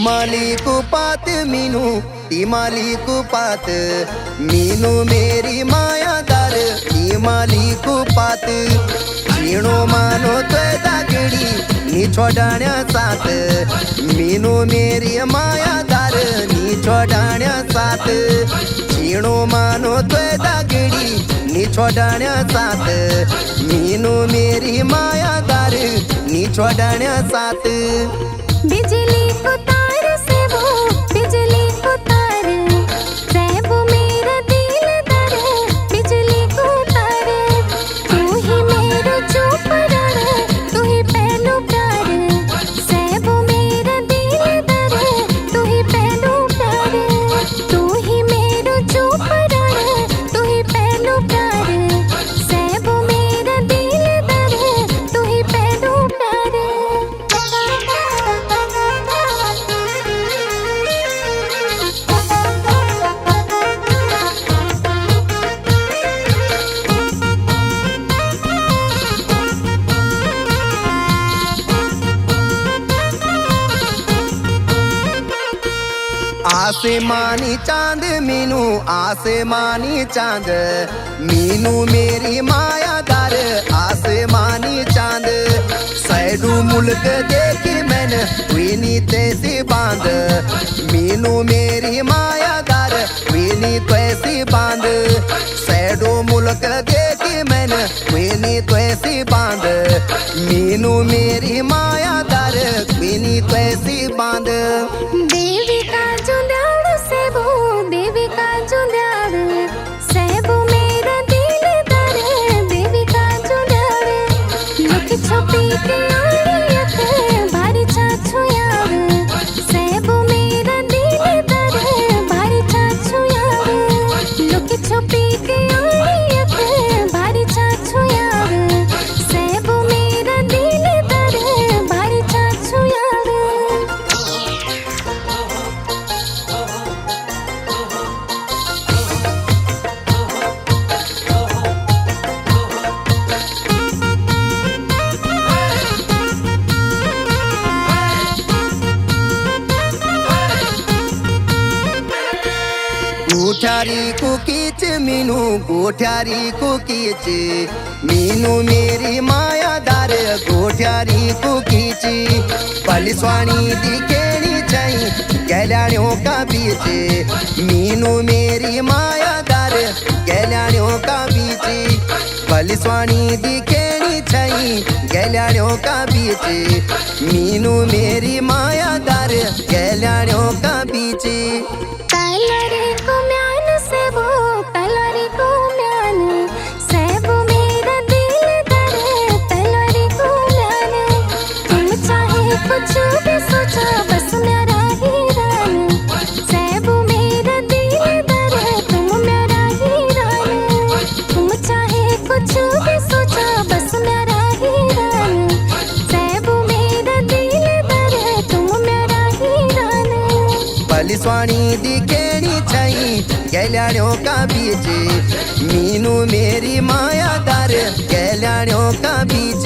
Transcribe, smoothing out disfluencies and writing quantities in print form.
माली कुपात मीनू ती माली कुपात मीनू मेरी मायादार ती माली कुपात मीणो मानो तो दागडी नी छोडाण्या साथ मीनू मेरी मायादार नी छोडाण्या साथ मीणो मानो तो दागडी नी छोडाण्या साथ मीनू मेरी मायादार नी छोडाण्या साथ बिजली को तार से वो बिजली को तार से वो मेरा दिल दर बिजली को तार तू ही मेरा चुप रह तू ही पहलू प्यार से वो मेरा दिल दर तू ही पहलू प्यार तू ही मेरा चुप रह तू ही पहलू प्यार से वो मेरा दिल दर तू ही पहलू प्यार आसमानी चांद मीनू आसमानी चांद मीनू मेरी मायादार आसमानी चांद सैडू मुल्क देखी मैंने वीनी तैसी बांध मीनू मेरी मायादार वीनी तैसी बांध सैडू मुल्क देखी मैंने वीनी तैसी बांध मीनू मेरी मायादार वीनी तैसी बांध देवी का जुंदाड़ से वो देवी का जुंदाड़ से वो मेरा दिल दर देवी का जुंदाड़ लुक छुपी के आई अख भारी चाचू यार से वो मेरा दिल दर भारी चाचू यार लुक छुपी के आई अख भारी चाचू यार से वो मेरा दिल दर भारी चाचू यार गोठारी कुकीच मीनू गोठारी कुकीच मीनू मेरी मायादार गोठारी कुकीच पलिस्वाणी दिखेनी चाहिए गैलानियों का बीच मीनू मेरी मायादार गैलानियों का बीच पलिस्वाणी दिखेनी चाहिए गैलानियों का बीच मीनू मेरी मायादार गैलानियों का बीच तलरे को म्यान से वो तलरे को म्यान से वो मेरा दिल दर तलरे को म्यान तुम चाहे कुछ भी सोचा बस मेरा ही रान से वो मेरा दिल दर तुम मेरा ही रान तुम चाहे कुछ भी सोचा बस मेरा ही रान से वो मेरा दिल दर तुम मेरा ही रान पलिस्वाणी दिखेनी चाहिए गैलानियों का बीच मीनू मेरी मायादार गैलानियों का बीच